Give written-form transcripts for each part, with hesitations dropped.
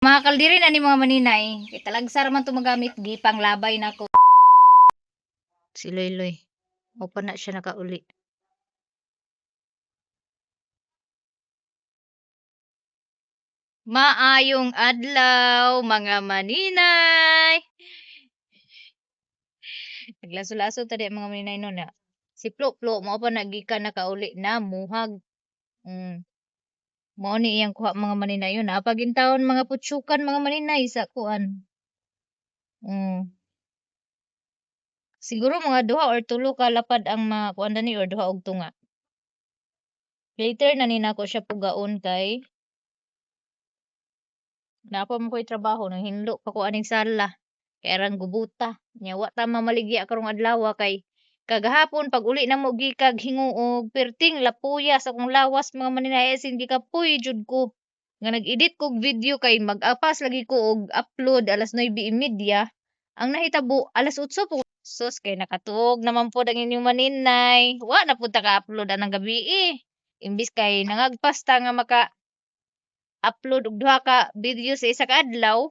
Mga kaldirin ani mga maninay, kay talagsar man to magamit gipang labay nako. Si Loy. O pa na siya nakauli. Maayong adlaw mga maninay. Naglaso-laso tadi mga maninay no na. Si Plo mo pa nagikan nakauli na muhag. Mao ni iyang kuha mga maninay yun. Napagintawon mga putsukan mga maninay sa kuan. Siguro mga duha or tulo ka lapad ang mga kuan ni or duha og tunga. Later na ni nako siya pugaon kay napa mo ko'y trabaho nang hinlo pa ko aning sala. Kay arang gubuta. Nya wa ta mamaligya karong adlaw kay kagahapon pag uli na mo gikag hinguog perting lapuya sa akong lawas mga maninay hindi ka puy jud ko. Nga nag-edit kog video kay mag-apas lagi ko og upload alas 9:30. Ang nahitabo alas 8 po. Sus kay nakatuog naman po ang inyong maninay. Wa na punta ka upload anang gabi eh. Imbis kay nangagpasta nga maka-upload og duha ka video sa isa ka adlaw.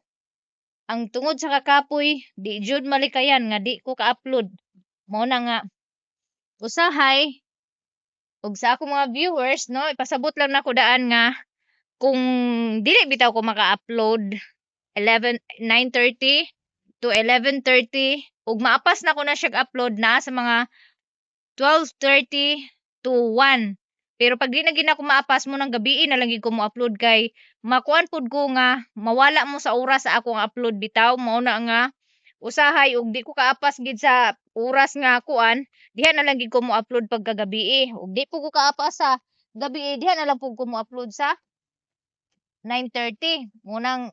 Ang tungod sa kakapoy, di jud malikayan nga di ko ka-upload. Mao na nga usahay og sa akong mga viewers no, ipasabot lang nako daan nga kung dili bitaw ko maka-upload 9:30 to 11:30 ug maapas na ko na siya upload na sa mga 12:30 to 1. Pero pag di na gina ko maapas mo ng gabi na lang gid ko mo upload kay makuan pud ko nga mawala mo sa oras sa akong upload bitaw. Mao na nga usahay ug di ko kaapas gid sa oras nga kuan diha na lang gid ko mo upload pagkagabi ug di po ko kaapas sa gabi diha na lang pud ko mo upload sa 9:30. Munang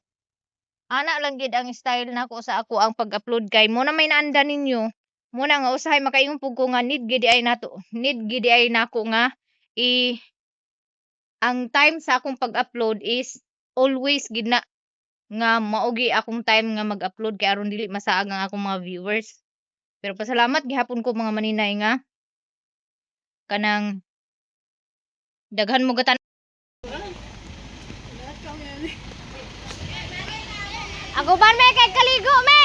ana lang gid ang style nako sa ako ang pag-upload kay mo na may naanda ninyo. Muna nga usahay makaingon pud ko nga need gid ay nako nga ang time sa akong pag-upload is always gid na nga maugi akong time nga mag-upload kay aron dili masaag ang akong mga viewers. Pero pasalamat gihapon ko mga maninay nga kanang daghan mo gatan. Ako ban me kay kaligo me.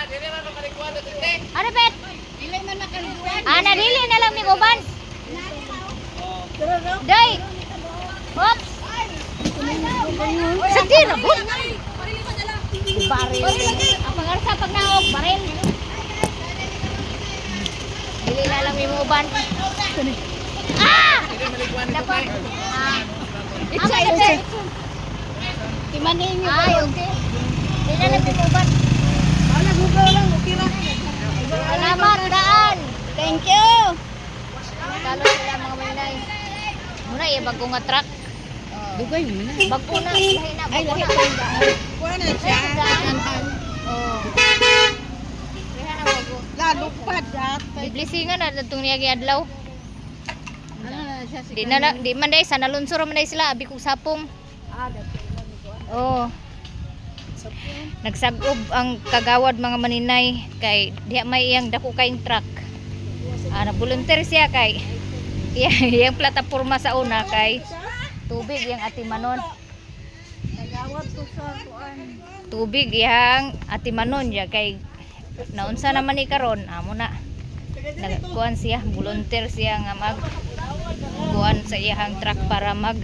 Dili man makaliguan dito. Ano pet? Dili man makaliguan. Ana dili na lang mi uban. Day. Oops. Sa tira bot. Baril. Ang pangarsa pag naog baril. Dili na lang mi uban. Ah! Dapat. It's Timanin niyo. Ay, okay. Dili na lang mi uban. Wala gugaw lang, okay ra. Salamat daan. Thank you. Talo sila mga maninay. Muna iya bago nga truck. Dugay mo na. Bago na. Ay, lahi na. Kuha na siya. Oh. Kaya na bago. Lalo pa dat. Biblisingan na itong niyagi adlaw. Di man day, sana lunsuro man day sila. Abi kong sapong. Oh. Nagsagob ang kagawad mga maninay kay diha may iyang dako kaing truck. Nag-volunteer siya kay iyang plataporma sa una kay tubig iyang atimanon. Kagawad to sa kuan. Tubig iyang atimanon ya kay naunsa naman ni karon amo na nagkuan siya, volunteer siya nga mag kuan sa iyang truck para mag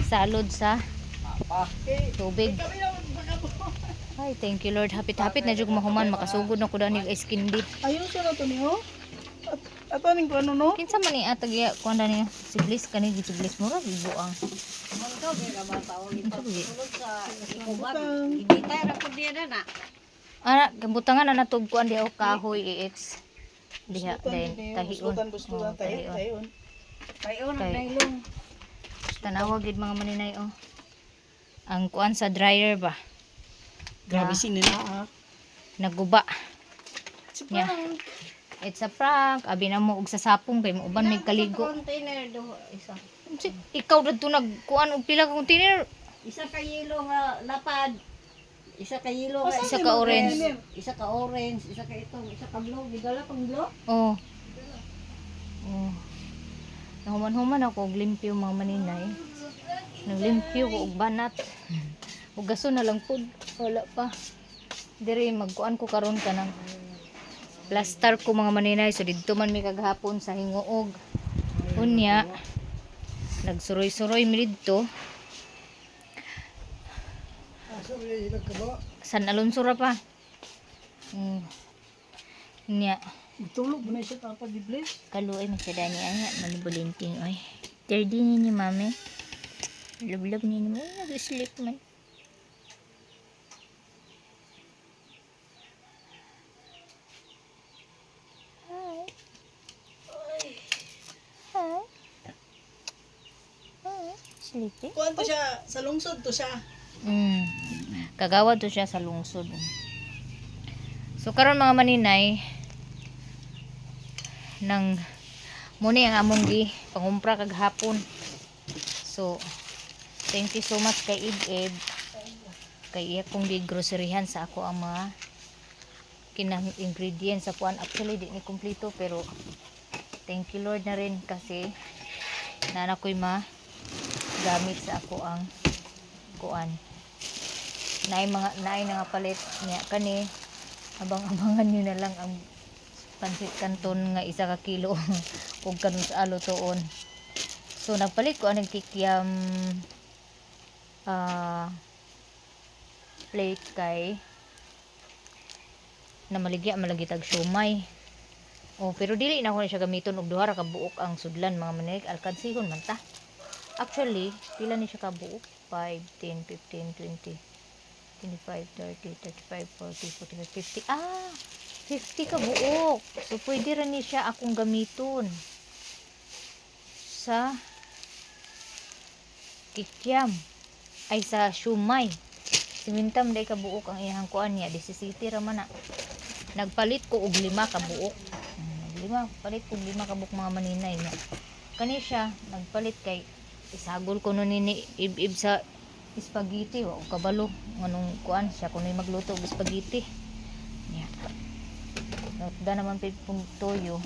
salud sa tubig. Ay, thank you Lord. Hapit-hapit na jud mahuman makasugod na ko dani ice candy. Ayun sa to niyo. Ato ning plano no. Kinsa man ni atag ya kuan dani siglis kani siglis mura gibo ang. Monto gyud ba taon ito sulod sa ikuban. Gibitay ra pud diya na. Gambutangan na natug kuan di kahoy EX. Diha dahil tahion. Tahion. Tahion ang nailong. Tanawa gid mga maninay oh. Ang kuan sa dryer ba. Grabe sinina. Naguba. Yeah. It's a prank. Abi na mo og sa sapong kay mo uban may kaligo. Container do isa. Ikaw dito nagkuan og pila ka container? Isa ka yelo nga lapad. Isa ka yelo nga isa ka orange. Isa ka orange, isa ka itong, isa ka blue. Gidala pang blue? Oh. Oh. Nahuman-human ako og limpyo mga maninay. Naglimpyo ko og banat. Ug gaso na lang pud. Wala pa. Diri magkuan ko karon kanang plaster ko mga maninay, so didto man mi kaghapon sa hinguog. Unya nagsuroy-suroy mi didto. San Alonso ra pa. Nya Tulog na siya tapos di-bless. kaluoy man sa dani anya manibulinting oy. Dirty ni mami. Love ni mo nag-sleep man. Hi. Hi. Hi. Sleepy. Kuan to siya, sa lungsod to siya. Kagawad to siya sa lungsod. So karon mga maninay nang muni ang among gi pangumpra kag hapon. So thank you so much kay Ed kay iya kong groceryhan sa ako ang mga kinang ingredients sa kuan. Actually di ni kompleto pero thank you Lord na rin kasi nana ko'y gamit sa ako ang kuan. Naay nga palit niya kani abang-abangan niyo na lang ang pansit canton nga 1 ka kilo ug kanon sa alutoon. So nagpalit ko anong kikiam plate kay na maligya malagitag siomay. Oh, pero dili na ko na siya gamiton og duha ra ka buok ang sudlan mga manig alkansihon man ta. Actually, pila ni siya ka buok? 5, 10, 15, 20, 25, 30, 35, 40, 45, 50. 50 ka buok. So pwede ra ni siya akong gamiton sa kikiam ay sa siomay. Simintam day ka buok ang iyang kuan niya 17 ra man na. Nagpalit ko og 5 ka buok. Palit og 5 ka buok mga maninay niya. Kani siya nagpalit kay isagol ko no nini ib sa spaghetti o kabalo nganong kuan siya kunoy magluto og spaghetti. Nya. Da naman pong toyo.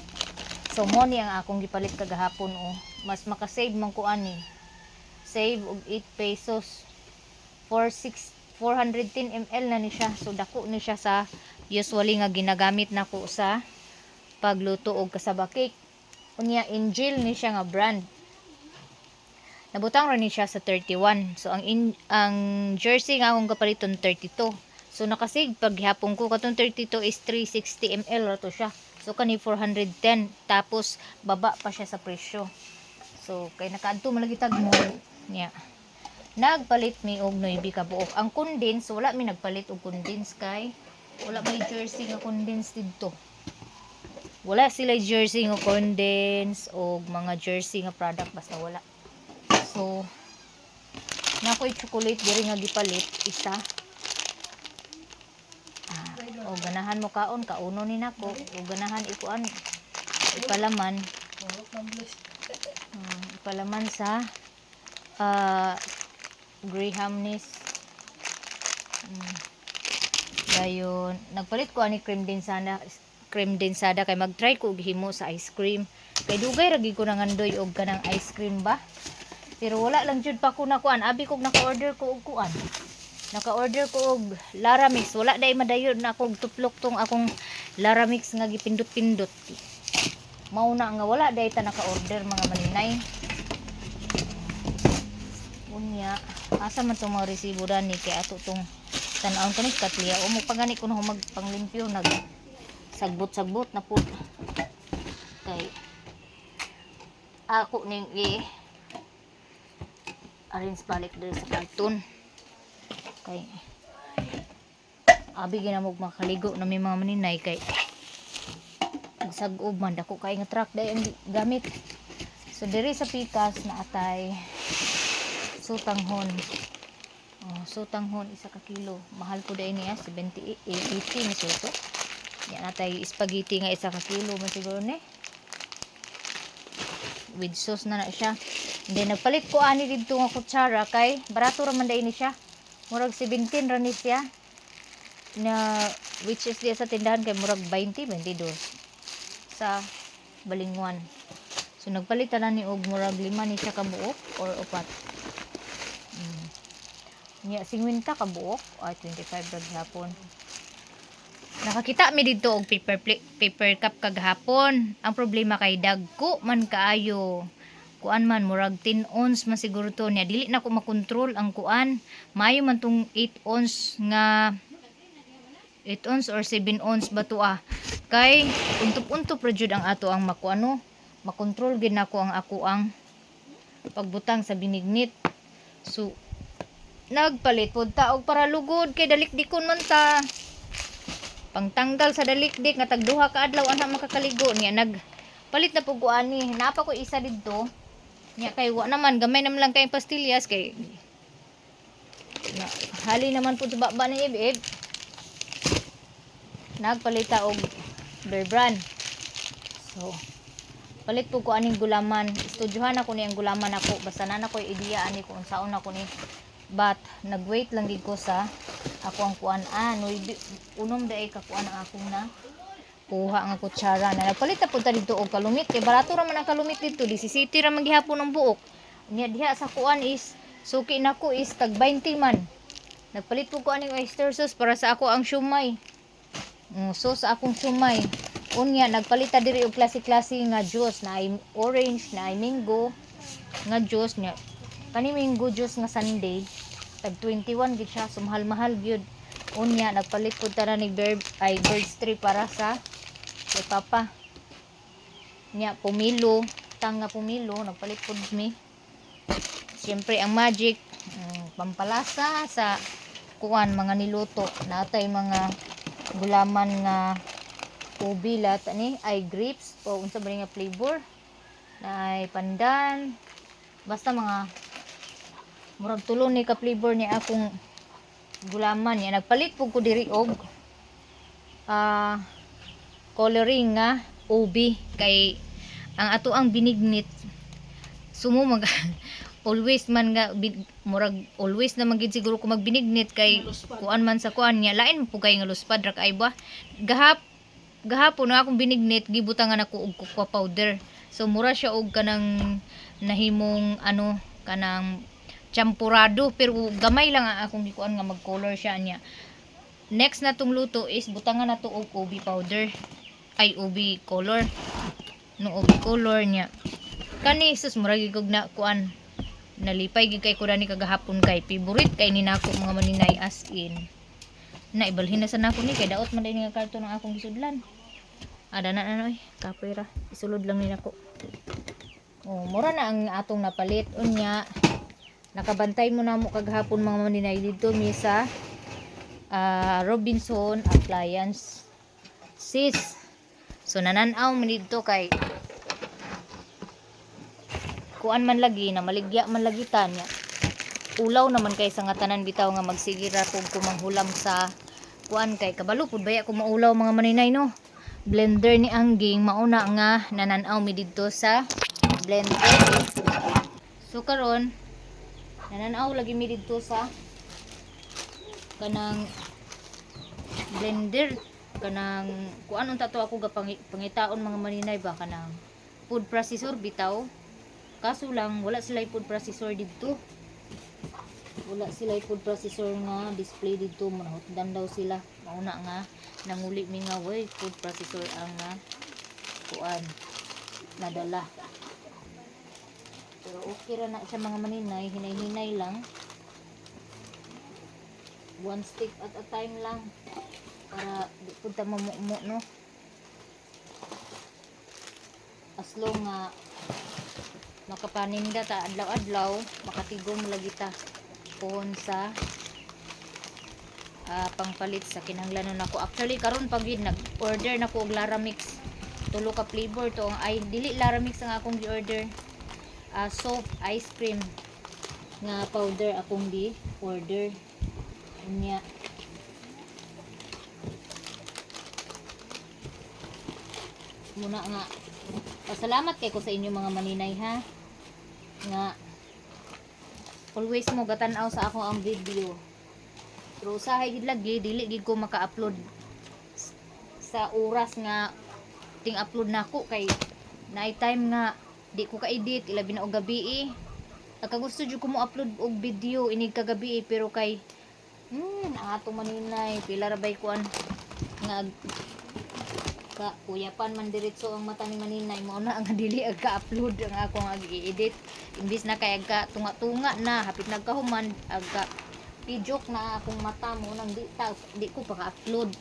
So mo ni ang akong gipalit kagahapon mas makasave man ko ani. Save og 8 pesos. 410 ml na ni siya. So dako ni siya sa usually nga ginagamit nako sa pagluto og kasaba cake. Unya Angel ni siya nga brand. Nabutang ra ni siya sa 31. So ang jersey nga akong kapaliton 32. So nakasig paghapon ko katong 32 is 360 ml ra to siya. So kani 410 tapos baba pa siya sa presyo. So kay nakaadto malagitag mo niya. Nagpalit mi og 9 ka buok. Ang condense wala mi nagpalit og condense kay wala may jersey nga condense didto. Wala sila jersey nga condense o mga jersey nga product basta wala. So nakoy chocolate diri nga gipalit isa. O ganahan mo kaon kauno ni nako o ganahan ikuan ipalaman ipalaman sa Graham's dayon nagpalit ko ani cream densada kay magtry ko og himo sa ice cream kay dugay ra gid ko nangandoy og kanang ice cream ba pero wala lang jud pa ko nakuan abi kog naka-order ko og kuan naka-order ko og Laramix wala day madayon na akong tuplok tong akong Laramix nga gipindot-pindot mao na nga wala day ta naka-order mga maninay unya asa man tong mga resibo dani kay ato tong tan-aon kani katliya o mo pagani ko na magpanglimpyo nag sagbot-sagbot na po kay ako ning arrange balik diri sa karton kay abi ginamog makaligo na may mga maninay kay nagsag-ob man dako kay nga truck day ang gamit so diri sa pikas na atay sutanghon sutanghon 1 ka kilo mahal ko day niya 70 80 ni suto yan natay spaghetti nga 1 ka kilo man siguro ni with sauce na siya then nagpalit ko ani didto nga kutsara kay barato ra man day ni siya murag 17 ra ni siya na which is diya sa tindahan kay murag 20 22 sa Balingwan so nagpalit na ni og murag 5 ni siya ka buok or 4 Nya 50 ka buok, 25 ra gihapon. Nakakita mi dito og paper cup kagahapon. Ang problema kay dagko man kaayo. Kuan man murag 10 ounce man siguro to niya. Dili na ko makontrol ang kuan. Mayo man tong 8 ounce nga 8 ounce or 7 ounce ba to ah. Kay untop-untop ra jud ang ato ang makuano. Makontrol gid nako ang ako ang pagbutang sa binignit. So nagpalit pud ta og para lugod kay dalikdikon man ta. Pangtanggal sa dalikdik nga tagduha ka adlaw ana makakaligo niya nagpalit na pud ko ani. Napa ko isa didto. Nya kay wa naman gamay naman lang kay pastillas kay hali naman pud sa baba ni Ib. Nagpalita og Bear Brand. So palit pud ko aning gulaman. Estudyohan ako ni ang gulaman ako basta na ko ideya ani kung unsaon ako ni. But nagwait lang gid ko sa ako ang kuan no unom daay ka kuan ang akong na kuha nga kutsara na nagpalit ta pud ta didto og kalumit kay barato ra man ang kalumit didto 17 ra man gihapon ang buok nya diha sa kuan is suki nako is tag 20 man nagpalit pud ko aning oyster sauce para sa ako ang siomay so sa akong siomay unya nagpalit ta diri og klase-klase nga juice na ay orange na ay mango nga juice nya kani mango juice nga sundae tag 21 gid siya sumahal-mahal gyud unya nagpalit pud ta ni birds tree para sa kay papa nya pumilo tanga pumilo nagpalit pud mi siyempre ang magic pampalasa sa kuan mga niluto natay mga gulaman nga ubi lat ani ay grapes o unsa ba nga flavor na ay pandan basta mga murag tulo ni ka flavor ni akong gulaman niya nagpalit pud ko diri og coloring nga ubi kay ang ato ang binignit sumo mag always man nga murag always na magid siguro ko magbinignit kay kuan man sa kuan niya lain po kay nga luspad ra kay ba gahapon na akong binignit gibutangan ako og cocoa powder so mura siya og kanang nahimong ano kanang champurado pero gamay lang ang akong gikuan nga mag-color siya niya. Next na tong luto is butangan na to og ubi powder. Ay ubi color. No ubi color niya. Kani sus murag gig na kuan. Nalipay gid kay ko ni kagahapon kay favorite kay ni nako mga maninay as in. Na ibalhin na sa nako ni kay daot man day nga karton ng akong gisudlan. Ada na oy, kapoy ra. Isulod lang ni nako. Oh, mura na ang atong napalit unya. Nakabantay mo na mo kagahapon mga maninay dito mi sa Robinson Appliance sis so nananaw man dito kay kuan man lagi na maligya man lagi tanya ulaw naman kay sa nga tanan bitaw nga magsigira kog kumanghulam sa kuan kay kabalo pud baya ko maulaw mga maninay no blender ni Angging mauna nga nananaw mi dito sa blender so karon nananaw lagi mi dito sa kanang blender kanang kuan unta to ako pangitaon mga maninay ba kanang food processor bitaw kaso lang wala sila food processor dito wala sila food processor nga display dito manahutdan daw sila mauna nga nanguli mi nga way food processor ang nga kuan nadala pero okay ra na sa mga maninay hinay-hinay lang one stick at a time lang para di punta mamumo no as long nga makapaninda ta adlaw-adlaw makatigom lagi ta pohon sa pangpalit sa kinahanglanon nako actually karon pag gid nag-order nako og Laramix tulo ka flavor to ang ay dili Laramix ang akong gi-order soft ice cream nga powder akong gi-order unya muna nga pasalamat kay ko sa inyo mga maninay ha nga always mo gatan-aw sa ako ang video pero usahay gid lagi dili gid ko maka-upload sa oras nga ting upload nako kay night time nga di ko ka-edit ilabi na og gabi Gusto jud ko mo upload og video inig kagabi pero kay ato maninay pila ra bay kuan nga ka kuyapan man diretso ang mata ni maninay mo na ang dili aga upload ang ako nga i-edit imbis na kay aga tunga-tunga na hapit nagkahuman aga pijok na akong mata mo nang di ko pa ka-upload.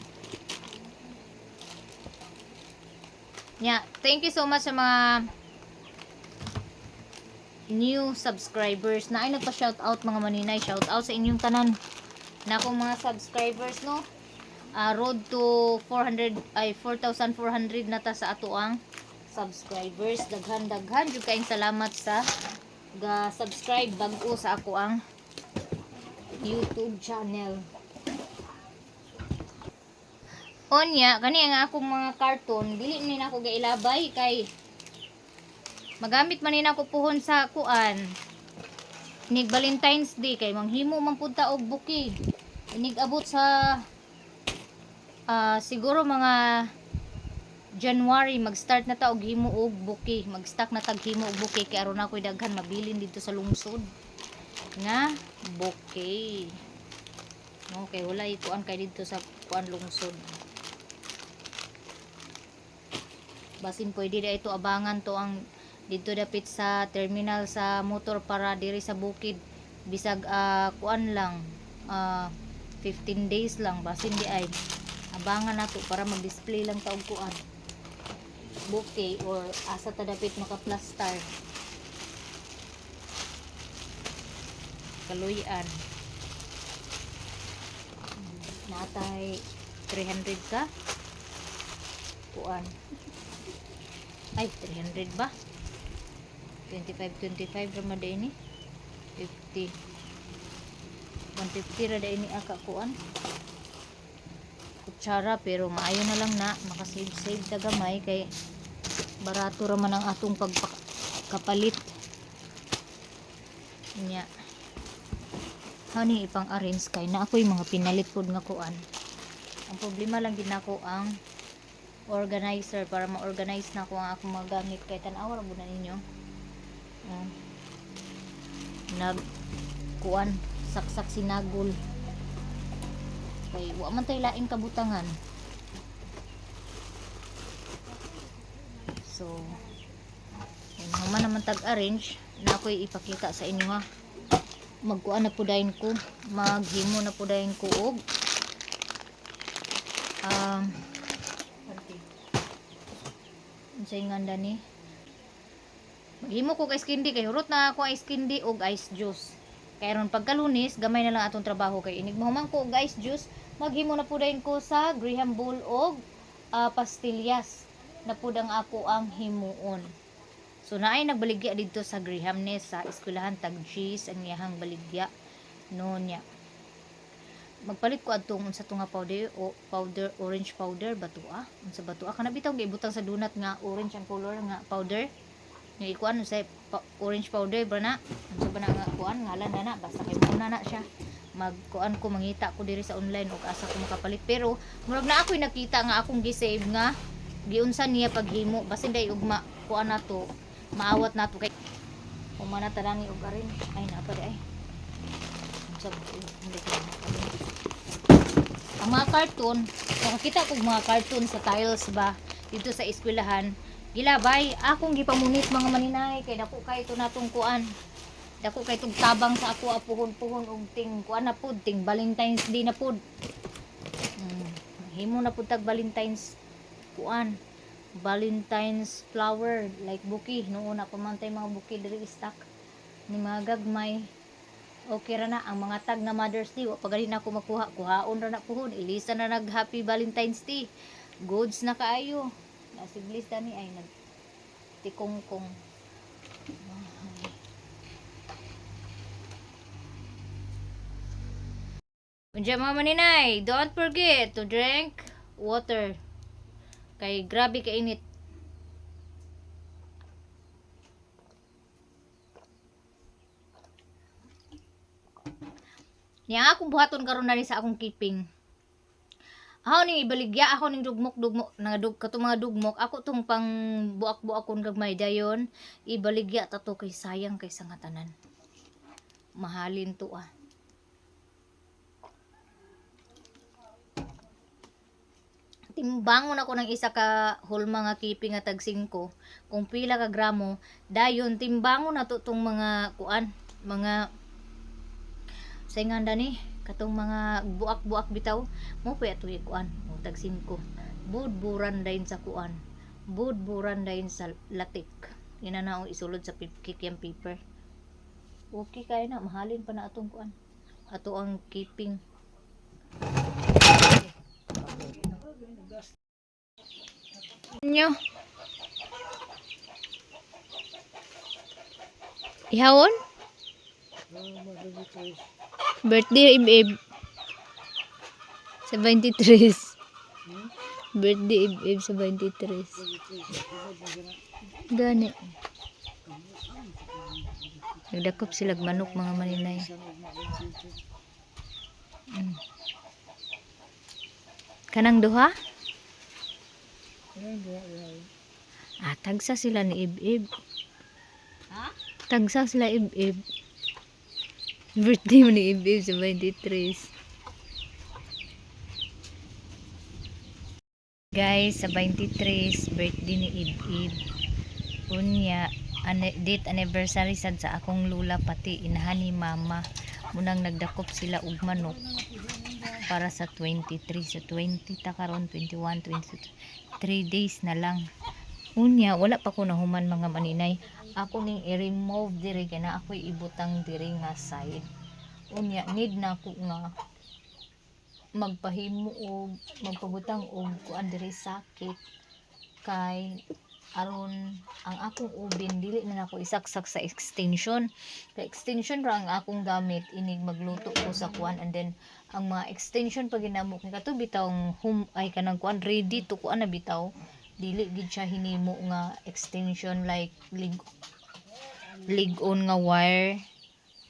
Thank you so much sa mga new subscribers na ay nagpa-shout out mga maninay. Shout out sa inyong tanan na akong mga subscribers no. Road to 4,400 na ta sa ato ang subscribers. Daghan jud kaayong salamat sa ga-subscribe bag-o sa ako ang YouTube channel. Onya, kani ang akong mga karton, dili ni na ako gailabay kay magamit man ni ako puhon sa kuan. Inig Valentine's Day kay manghimo man pud ta og buki. Inig abot sa siguro mga January mag-start na ta og himo og buki. Mag-stock na tag himo og buki kay aron ako'y daghan mabilin dito sa lungsod nga buki. No, kay wala ikuan kay dito sa kuan lungsod. Basin pwede na ito abangan to ang dito dapit sa terminal sa motor para diri sa bukid bisag kuan lang 15 days lang basin di ay abangan nato para mag-display lang ta og kuan bouquet or asa ta dapit maka-plaster kaluyan natay 300 ka kuan ay 300 ba 25 ramada ini 50 150 rada ini aka kuan kutsara pero maayo na lang na makasave ta gamay kay barato ra man ang atong pagkapalit nya hani ipang arrange kay na ako'y mga pinalit pod nga kuan ang problema lang din ako ang organizer para ma-organize na ko ang akong mga gamit kay tan-aw ra mo na ninyo nag kuan saksak sinagol kay wa man tay laing kabutangan so naman tag-arrange na ako'y ipakita sa inyo ha magkuan na pudayon ko maghimo na pudayon ko og unsay nganda ni maghimo ko kay ice kay hurot na ako ice candy og ice juice kay ron pagkalunis gamay na lang atong trabaho kay inig mahuman ko og ice juice maghimo na pudayon ko sa graham bowl og pastillas na pud ang ako ang himuon so naay nagbaligya dito sa Graham ni sa eskwelahan tag cheese ang iyahang baligya no nya magpalit ko adtong unsa to nga powder orange powder batua unsa batua kana bitaw gibutang sa donut nga orange ang color nga powder nga ikuan sa orange powder ba na unsa ba na nga kuan ngalan na basta kay muna na siya magkuan ko mangita ko diri sa online og asa ko makapalit pero murag na ako'y nakita nga akong gisave nga giunsa niya paghimo basin day ugma kuan nato maawat nato kay humana tadangi og arin ay na pa ay unsa hindi ko ang mga karton nakakita kog mga karton sa tiles ba dito sa eskwelahan gilabay akong gipamunit mga maninay kay dako kay ito natong kuan dako kay tug tabang sa ako apuhon-puhon og ting kuan na pud ting Valentine's Day na pud himo na pud tag Valentine's kuan Valentine's flower like bouquet noon na pamantay mga bouquet diri stock ni mga gagmay okay ra na ang mga tag na Mother's Day wa pa gali na ako makuha kuhaon ra na puhon ilisa na nag Happy Valentine's Day goods na kaayo nasiglis tani ay nag tikongkong unja mga maninay don't forget to drink water kay grabe ka init niya akong buhaton karon na sa akong keeping ako ning ibaligya ako ning dugmok katong mga dugmok ako tong pang buak-buakon gagmay dayon ibaligya tato kay sayang kay sa nga tanan mahalin to Timbangon ako ng isa ka hulma nga kipi nga tag 5 kung pila ka gramo dayon timbangon na to tong mga kuan mga sainganda ni katong mga buak-buak bitaw mo pa ito kuan o tag 5 budburan dayon sa kuan budburan dayon sa latik ina na ang isulod sa kikiam paper okay kay na mahalin pa na atong kuan ato ang keeping nyo ihawon birthday ib 73 birthday ib 73 gani nagdakop silag manok mga maninay kanang duha tagsa sila ni ib tagsa sila ib birthday mo ni ib 73 guys sa 23 birthday ni ib unya date anniversary sad sa akong lula pati inahan ni mama munang nagdakop sila og manok para sa 23 sa 20 ta karon 21 22 3 days na lang unya wala pa ko nahuman mga maninay ako ning i-remove diri kay na ako'y ibutang diri nga side unya need na ko nga magpahimo og magpabutang og kuan diri sakit kay aron ang akong ubin dili na nako isaksak sa extension kay extension ra ang akong gamit inig magluto ko sa kuan and then ang mga extension pag ginamok ni kato bitawng ay kanang kuan ready to kuan na bitaw dili gid siya hinimo nga extension like lig-on nga wire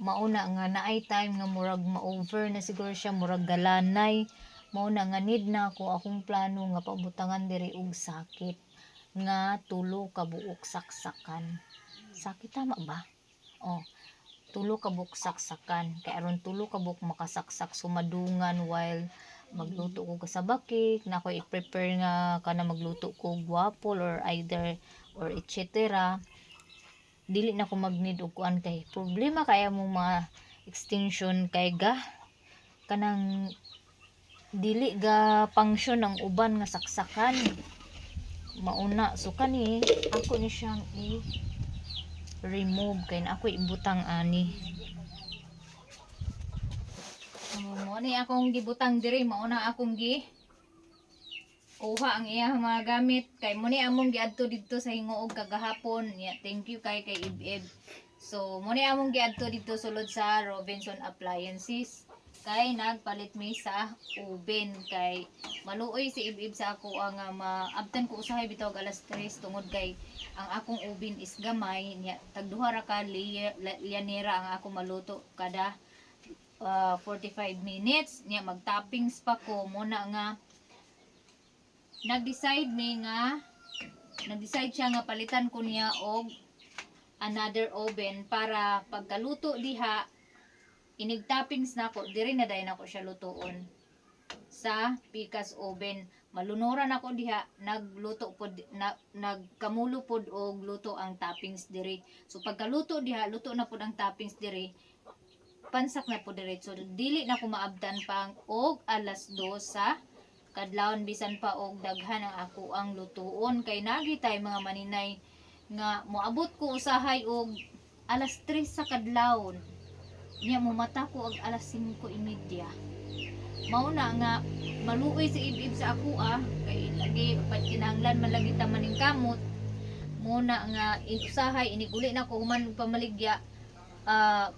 mauna nga naay time nga murag ma-over na siguro siya murag galanay mauna nga need na ako akong plano nga pabutangan diri og sakit nga tulo ka buok saksakan sakit tama ba tulo ka buok saksakan kay aron tulo ka buok makasaksak sumadungan while magluto ko sa bakik na ko i-prepare nga kana magluto ko guapol or either or etc. Dili na ko mag-need og kuan kay problema kaya mo mga extension kay kanang dili ga function ang uban nga saksakan mauna so kani ako ni siyang i-remove kay na ako ibutang ani mo ni akong gibutang diri mauna akong kuha ang iyang mga gamit kay mo ni among giadto didto sa hingoog kagahapon thank you kay ib so mo ni among giadto didto sulod sa Robinson Appliances kay nagpalit mi sa oven kay maluoy si ib sa ako ang maabtan ko usahay bitaw alas 3 tungod kay ang akong oven is gamay niya tagduha ra ka lianera ang ako maluto kada 45 minutes niya mag-toppings pa ko muna nga nag-decide siya nga palitan ko niya og another oven para pagkaluto diha inig-toppings nako diri na dayon ako siya lutoon sa pikas oven malunuran ako diha nagluto pod nagkamulo pod og luto ang toppings diri so pagkaluto diha luto na pod ang toppings diri pansak na po diretso dili na ko maabdan pang og alas 2 sa kadlawon bisan pa og daghan ang ako ang lutuon kay nagitay mga maninay nga moabot ko usahay og alas 3 sa kadlawon niya mumata ko og alas 5:30 mao na nga maluoy si ib sa ako kay lagi kinahanglan man lagi ta maning kamot muna nga usahay iniguli na ko human pamaligya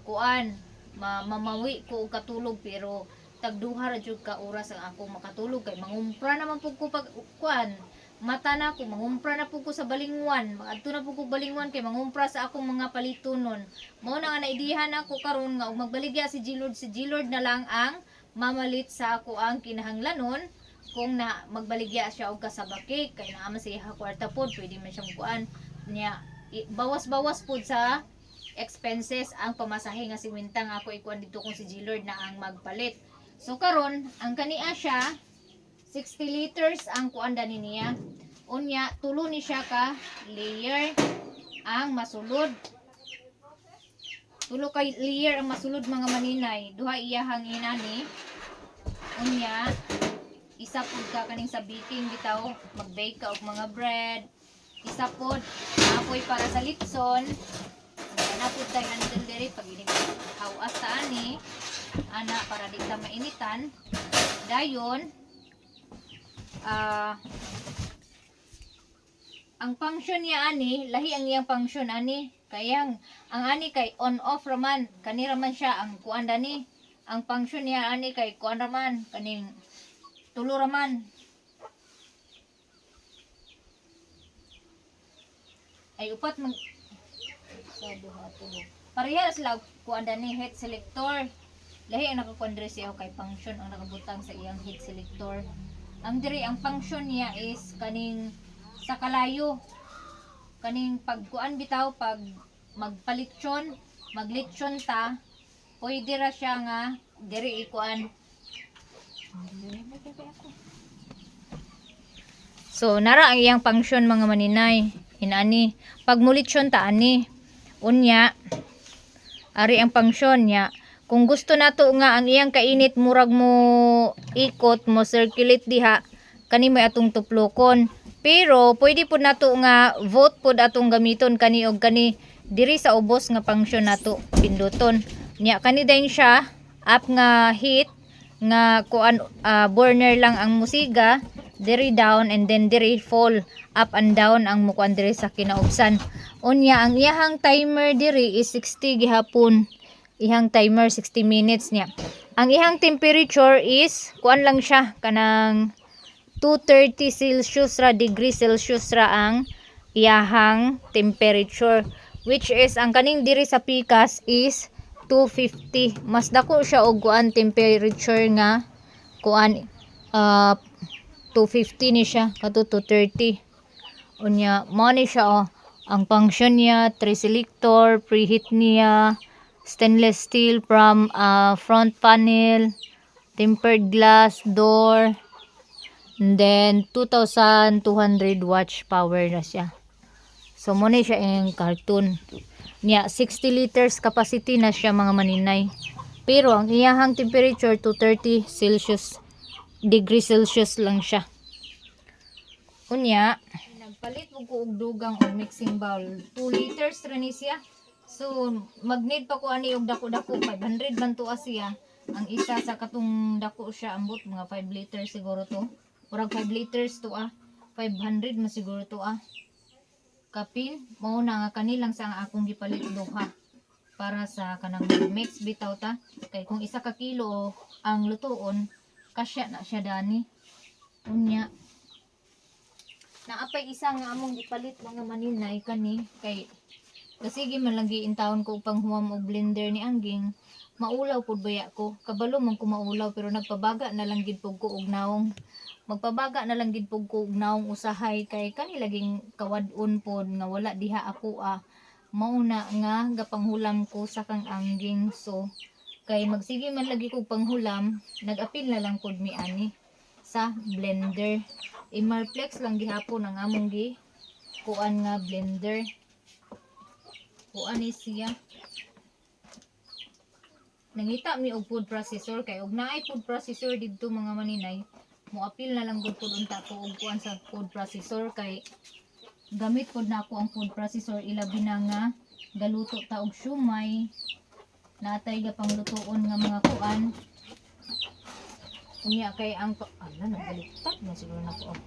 kuan mamawi ko og katulog pero tagduha ra jud ka oras ang ako makatulog kay mangumpra naman pug ko pag kuan mata na ko mangumpra na pug ko sa balingwan maadto na pug ko balingwan kay mangumpra sa akong mga palitonon mao na nga naidihan ako karon nga og magbaligya si Gilord na lang ang mamalit sa ako ang kinahanglanon kung na magbaligya siya og kasabaki kay naa man siya kwarta pod pwede man siyang kuan niya bawas-bawas pod sa expenses ang pamasahe nga 50 nga ako ikuan dito kung si G-Lord na ang magpalit. So karon ang kania siya 60 liters ang kuan dani niya. Unya tulo ni siya ka layer ang masulod. Tulo kay layer ang masulod mga maninay. Duha iyahang inani. Unya isa pod ka kaning sa baking bitaw, mag-bake ka og mga bread. Isa pod apoy para sa litson. Napod tayo handle diri pag inig hawas ta ani ana para di ta mainitan. Dayon ang function niya ani, lahi ang iyang function ani. Kaya ang ani kay on off raman, kani raman siya ang kuan dani. Ang function niya ani kay kuan raman, kaning tulo raman. Ay upat mag sa duha tulo. Pareha sila kuan dani heat selector. Lahi ang nakakuan diri siya kay function ang nakabutang sa iyang heat selector. Ang diri ang function niya is kaning sa kalayo, kaning pagkuan bitaw pag magpalitson, maglitson ta, pwede ra siya nga diri ikuan. So nara ang iyang function mga maninay. Inani pag mulitson ta ani unya ari ang function niya. Kung gusto nato nga ang iyang kainit murag mo ikot mo circulate diha, kani may atong tuplokon. Pero pwede pud nato nga vote pud atong gamiton kani og kani diri sa ubos nga function nato pinduton. Nya kani dayon siya up nga heat nga kuan burner lang ang musiga, diri down and then diri fall up and down ang mukuan diri sa kinaubsan. Unya ang iyahang timer diri is 60 gihapon. Ihang timer 60 minutes niya. Ang ihang temperature is kuan lang siya kanang 230 Celsius ra degree Celsius ra ang iyahang temperature, which is ang kaning diri sa pikas is 250. Mas dako siya og kuan temperature nga kuan 250 ni siya kato 230. Unya mo ni siya ang function niya 3 selector, preheat niya, stainless steel from front panel, tempered glass door. And then 2,200 watts power na siya. So mo ni siya yung cartoon. Niya 60 liters capacity na siya mga maninay. Pero ang iyahang temperature 230 Celsius degree Celsius lang siya. Unya nagpalit ko og dugang og mixing bowl. 2 liters ra ni siya. So mag-need pa ko ani og dako-dako 500 man to siya. Ang isa sa katong dako siya ambot mga 5 liters siguro to. Murag 5 liters to 500 man siguro to kapin mao na nga kanilang sa nga akong gipalit duha para sa kanang mix bitaw ta kay kung isa ka kilo ang lutuon kasya na siya dani. Unya naapay isa nga among gipalit mga maninay kani kay kasigi man lang giintawon ko panghuam og blender ni Angging. Maulaw pud baya ko, kabalo man ko maulaw pero nagpabaga na lang gid pug ko og naong. Magpabaga na lang gid pug ko og naong usahay kay kani laging kawad-on pod nga wala diha ako mao na nga gapanghulam ko sa kang Angging. So kay magsige man lagi ko panghulam, nag-apil na lang pod mi ani sa blender. Imarflex lang gihapon ang among gi kuan nga blender. Kuan ni siya. Nangita mi og food processor kay og naay food processor didto mga maninay. Moapil na lang gud pud unta ko og kuan sa food processor kay gamit pud na ako ang food processor ilabi na nga galuto ta og siomay. Natay ga panglutoon nga mga kuan. Unya kay ang nagaliktad na siguro nako.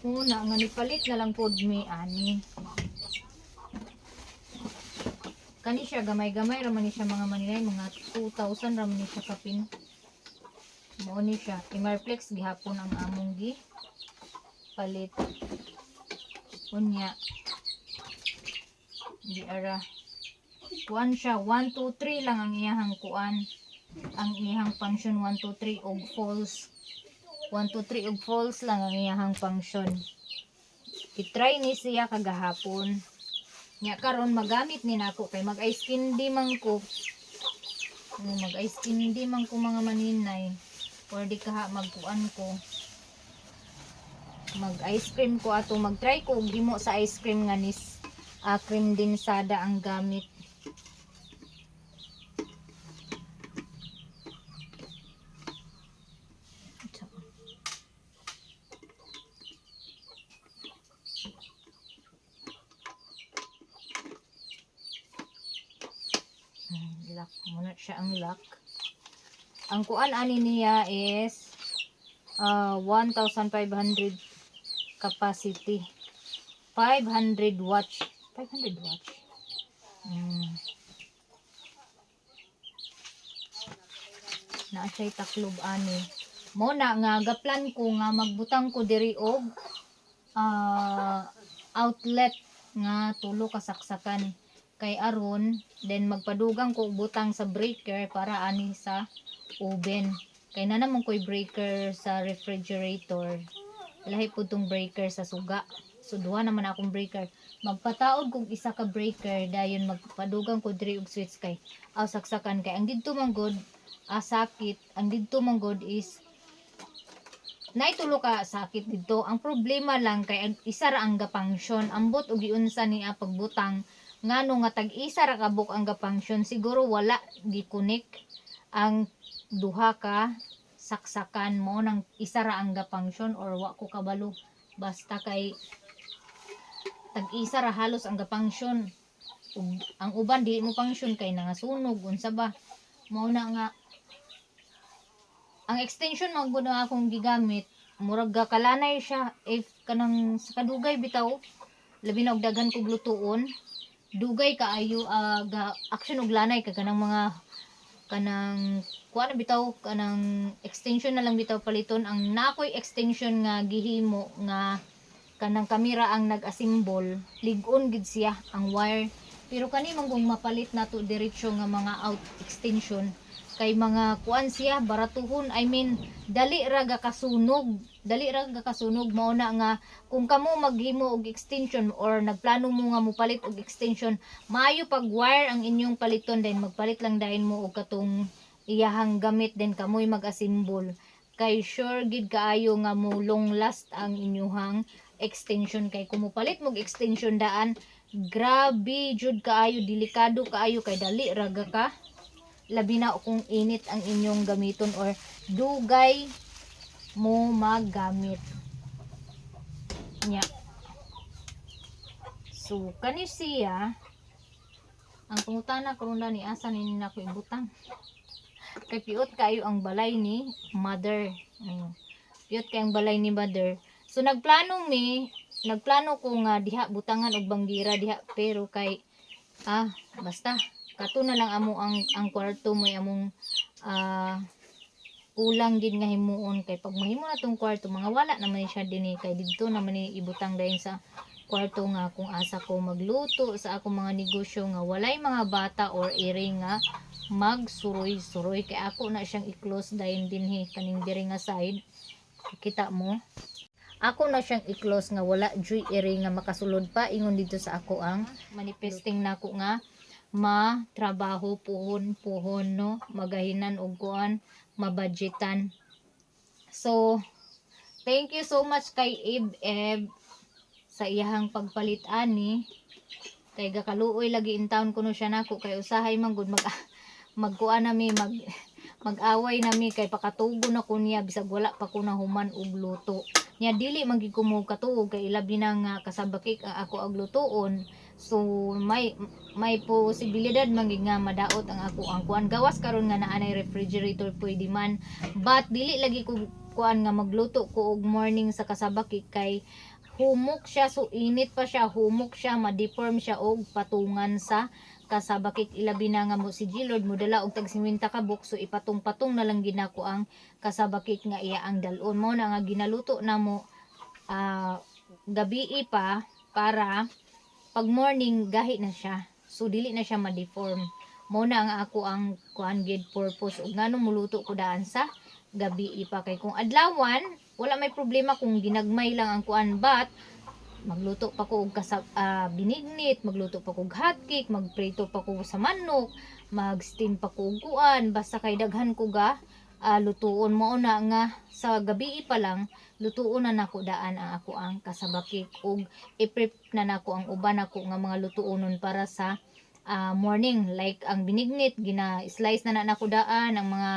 Una nga nipalit na lang pod mi ani. Kani siya gamay-gamay ra man ni siya mga maninay, mga 2,000 ra man ni siya kapin. Mao ni siya. Imarflex gihapon ang among gi palit. Unya. Di ara. Kuan siya 1 2 3 lang ang iyahang kuan. Ang iyahang function 1 2 3 og false. 1 2 3 ug false lang ang iyahang function. I-try ni siya kagahapon. Nya karon magamit ni nako kay mag-ice candy man ko. Mag-ice candy man ko mga maninay. Or di kaha magkuan ko. Mag-ice cream ko ato mag-try ko og himo sa ice cream nga nis cream din sada ang gamit. Lock muna siya ang lock. Ang kuan ani niya is 1,500 capacity. 500 watts. 500 watts. Na siya taklob ani. Mo na nga gaplan ko nga magbutang ko diri og outlet nga tulo ka saksakan. Kay aron then magpadugang ko butang sa breaker para ani sa oven. Kay na naman ko'y breaker sa refrigerator. Lahi po tong breaker sa suga. So duha naman akong breaker. Magpataod kog isa ka breaker dayon magpadugang ko diri og switch kay saksakan kay ang didto man god sakit. Ang didto man god is naitulo ka sakit dito. Ang problema lang kay isa ra ang gapangsyon. Ambot og giunsa niya pagbutang ngano nga tag-isa ra kabuk ang gapangsyon. Siguro wala gi-connect ang duha ka saksakan mo nang isa ra ang gapangsyon or wa ko kabalo. Basta kay tag-isa ra halos ang gapangsyon. Ang uban dili mo pangsyon kay nangasunog unsa ba. Mao na nga ang extension man gud akong gigamit murag kalanay siya if kanang sa kadugay bitaw labi na og daghan kog lutuon dugay kaayo action og lanay ka kanang mga kanang kuha na bitaw kanang extension na lang bitaw paliton ang nakoy extension nga gihimo nga kanang kamera ang nag-assemble lig-on gid siya ang wire pero kani man kung mapalit nato diretso nga mga out extension kay mga kuan siya baratuhon I mean dali ra ga kasunog mao na nga kung kamo maghimo og extension or nagplano mo nga mopalit og extension maayo pag wire ang inyong paliton then magpalit lang dahin mo og katong iyahang gamit then kamoy mag-assemble kay sure gid kaayo nga mo long last ang inyong extension kay kung mopalit mo og extension daan grabe jud kaayo delikado kaayo kay dali ra ga ka labi na kung init ang inyong gamiton or dugay mo magamit nya. So kani siya ang pangutana karon ni asa ni nako ibutang kay piot kayo ang balay ni mother. Piot kay ang balay ni mother. So nagplano ko nga diha butangan og banggira diha pero kay basta kato na lang amo ang kwarto mo among kulang gid nga himuon kay pag mahimo na tong kwarto mga wala naman siya dinhi kay didto naman ni ibutang dayon sa kwarto nga kung asa ko magluto sa akong mga negosyo nga walay mga bata or iri nga magsuroy-suroy kay ako na siyang i-close dayon dinhi kaning diri nga side kita mo ako na siyang i-close nga wala joy iri nga makasulod pa ingon dito sa ako ang manifesting nako nga matrabaho puhon no magahinan og kuan mabudgetan. So thank you so much kay Eb sa iyahang pagpalit ani kay gakaluoy lagi in town kuno siya nako kay usahay man gud magkuan nami mag-away nami kay pakatugo na ko niya bisag wala pa ko nahuman og luto nya dili man gid ko mo katuog kay ilabi na nga kasabakik ako og lutoon. So may posibilidad mangig nga madaot ang ako ang kuan gawas karon nga naanay refrigerator pwede man but dili lagi ko kuan nga magluto ko og morning sa kasabakik kay humok siya so init pa siya humok siya ma-deform siya og patungan sa kasabakik ilabi na nga mo si Gilord mo dala og tag 50 ka box so ipatong-patong na lang ginako ang kasabakik nga iya ang dalon mo na nga ginaluto na mo gabi pa para pag morning gahi na siya so dili na siya ma-deform mo na nga ako ang kuan gid purpose ug nganong muluto ko daan sa gabi pa kay kung adlawan wala may problema kung ginagmay lang ang kuan, but magluto pa ko og binignit, magluto pa ko og hotcake, magprito pa ko sa manok, mag-steam pa ko og kuan, basta kay daghan ko ga lutuon mo na nga sa gabi pa lang lutuon na nako daan ang ako ang kasabakik og i-prep na nako ang uban nako nga mga lutuonon para sa morning, like ang binignit gina-slice na nako daan, ang mga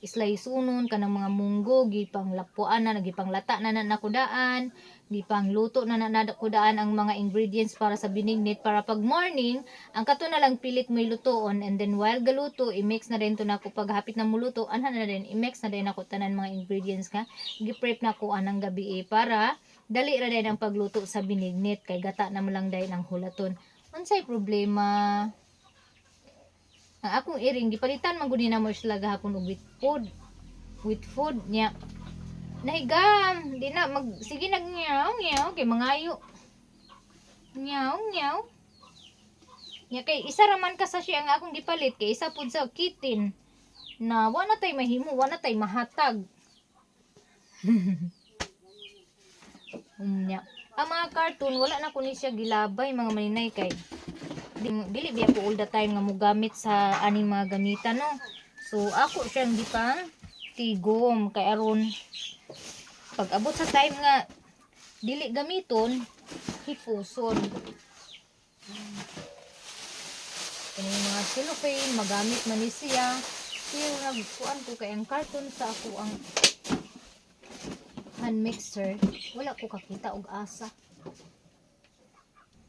slice sunon kanang mga munggo gipang lapuan na gipang lata na nako daan, gipang luto na nako daan ang mga ingredients para sa binignit para pag morning ang kato na lang pilit mo lutoon, and then while galuto i-mix na rin to nako pag hapit na muluto anhan na rin i-mix na rin nako tanan mga ingredients ka gi-prep nako anang gabi para dali ra din ang pagluto sa binignit kay gata na mo lang dai ang hulaton. Unsay problema? Ang akong iring gipalitan man gud na mo sila gahapon og with food nya nahigam di na sige nagnyaw kay mangayo nyaw nya kay isa ra man ka sa siya ang akong gipalit kay isa pud sa kitin na wala tay mahimo, wala tay mahatag. Nya ang mga cartoon wala na ko ni siya gilabay mga maninay kay dili biya ko all the time nga mogamit sa aning mga gamitan no. So ako siyang gipang tigom kay aron pag abot sa time nga dili gamiton hipuson. Kani mga cellophane magamit man ni siya pero nagkuan ko kay ang cartoon sa ako ang hand mixer wala ko kakita og asa.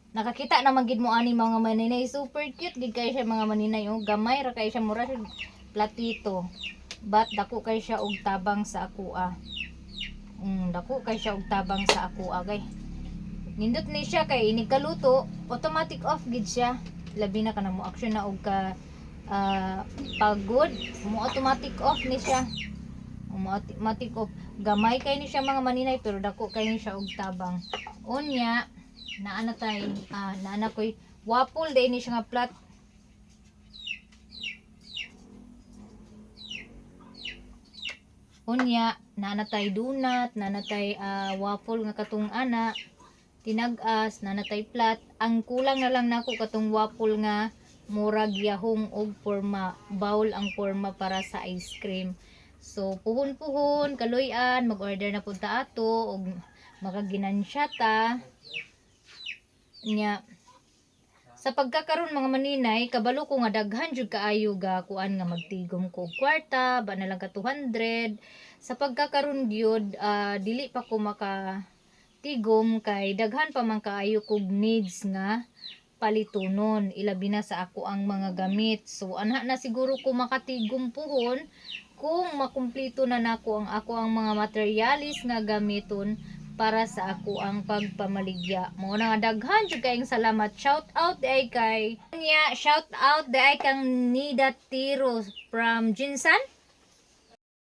Nakakita naman gid mo ani mga maninay, super cute gid kay siya mga maninay, oh gamay ra kay siya mura siya platito. But dako kay siya og tabang sa ako dako kay siya og tabang sa ako kay. Nindot ni siya kay ini kaluto, automatic off gid siya. Labi na kana mo action na og ka pagod, mo automatic off ni siya. Automatic off. Gamay kay ni siya mga maninay pero dako kay ni siya og tabang. Unya naana ko'y waffle day ni siya nga plat. Unya naana tay donut, naana tay waffle nga katong ana tinag-as, naana tay plat. Ang kulang na lang nako katong waffle nga murag yahong og forma, bowl ang forma para sa ice cream. So puhon kaloy-an mag-order na pud ta ato og makaginansya ta. Nya sa pagkakaroon mga maninay kabalo ko nga daghan jud kaayo ga kuan nga magtigom ko og kwarta ba na lang ka 200 sa pagkakaroon gyud dili pa ko maka tigom kay daghan pa man kaayo kog needs nga palitonon ilabi na sa ako ang mga gamit. So anha na siguro ko makatigom puhon kung makumpleto na nako ang mga materialis nga gamiton para sa ako ang pagpamaligya. Mo na daghan jud kayong salamat. Shout out day kay nya, shout out day kang Nida Tiro from Jinsan,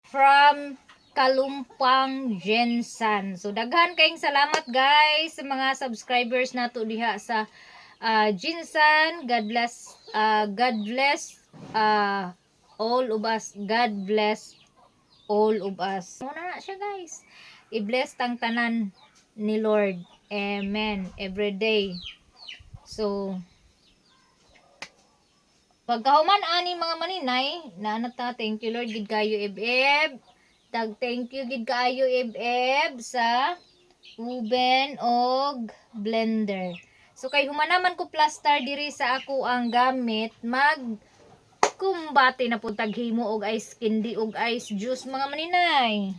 from Kalumpang Jinsan. So daghan kayong salamat guys sa mga subscribers nato diha sa Jinsan. God bless all of us. God bless all of us. Mo na siya guys. I-bless tang tanan ni Lord. Amen. Every day. So, pagkahuman ani mga maninay, naanata, thank you Lord, gid kayo eb-eb. Thank you gid kayo eb-eb sa oven og blender. So, kay humanaman ko plaster diri sa ako ang gamit, kumbati na po taghimo og ice candy og ice juice mga maninay.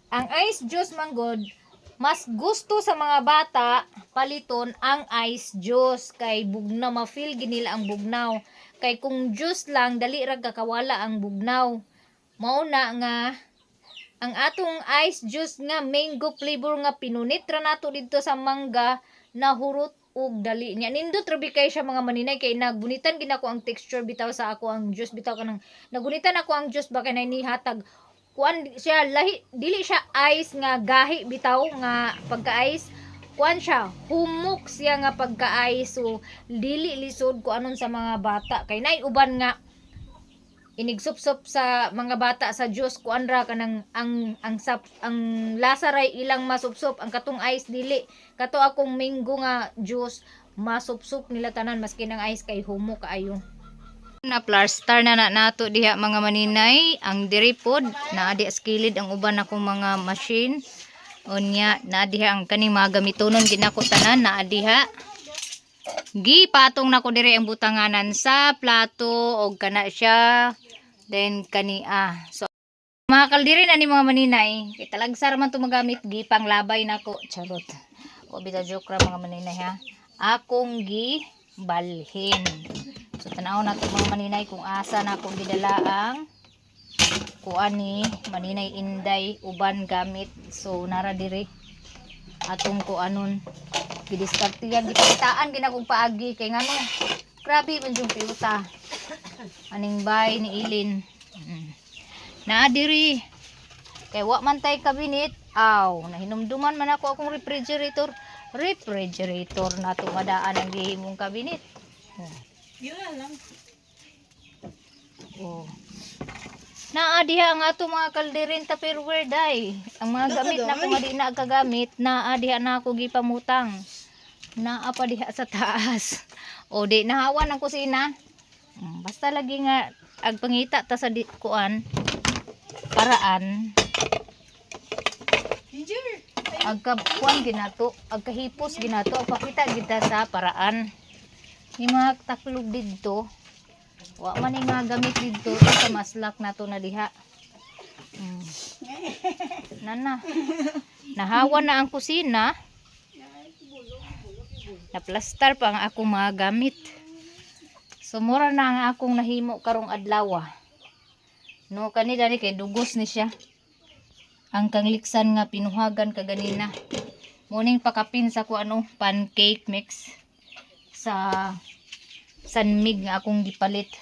Ang ice juice manggod mas gusto sa mga bata paliton ang ice juice kay bugnaw, ma-feel ginila ang bugnaw. Kay kung juice lang dali ra kakawala ang bugnaw. Mauna nga ang atong ice juice nga mango flavor nga pinunit ra nato didto sa mangga nahurot og dali niya. Nindot rabi kay siya mga maninay kay nagbunitan ginako ang texture bitaw sa ako ang juice bitaw kanang nagunitan ako ang juice ba kay nihatag kuan siya lahi, dili siya ice nga gahi bitaw nga pagka-ice, kuan siya humok siya nga pagka-ice. So dili lisod ko anon sa mga bata kay nay uban nga inigsop-sop sa mga bata sa juice kuan ra kanang ang lasa ray ilang masupsop ang katong ice dili kato akong mango nga juice masupsop nila tanan maski nang ice kay humo kaayo na plaster na nato diha mga maninay ang diri pod naa di skilid ang uban akong mga machine unya naa diha ang kaning mga gamitonon ginako tanan naa diha gipatong nako diri ang butanganan sa plato og kana siya then kania so mga kaldiri na ni mga maninay kay talagsar man to magamit gipang labay nako charot o bita joke ra mga maninay ha akong gi balhin so tanaw nato mga maninay kung asa na akong gidala ang kuan ni maninay inday uban gamit so nara diri atong kuanon gidiskartiyan gipakitaan ginakong paagi kay ngano grabe man yung piuta aning bay ni Ilin naa diri kay wa man tay kabinet aw nahinumduman man ako akong refrigerator nato madaan ang gihimong kabinet Yun lang. naa diha ang ato mga kalderin tupperware day ang mga gamit na kung di na kagamit naa diha na ako gipamutang naa pa diha sa taas o di nahawan ang kusina basta lagi nga agpangita ta sa kuan paraan Ginger. agkapuan ginato agkahipos ginato pakita kita sa paraan ni mga taklog didto wa man ni mga gamit didto sa maslak nato na diha nana nahawan na ang kusina na plaster pa ang akong mga gamit so mura na ang akong nahimo karong adlaw no kanila ni kay dugos ni siya ang kangliksan nga pinuhagan kaganina morning pakapin sa ko ano pancake mix sa sanmig nga akong gipalit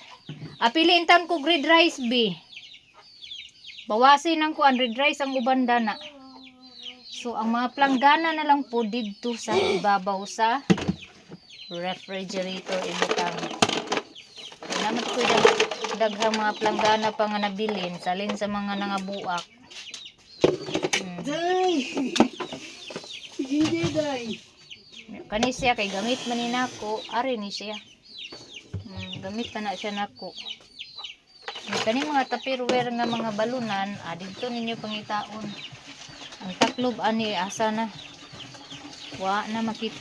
apiliin tan ko green rice b bawasin ang kuan red rice ang uban dana so ang mga planggana na lang po dito sa ibabaw sa refrigerator ibutang naman ko daghang mga planggana pa nga nabilin salin sa mga nangabuak Day. Ginger day. kani siya kay gamit man ni nako ari ni siya gamit pa na siya nako kani mga tupperware nga mga balunan dito ninyo pangitaon ang taklob ani asa na wa na makit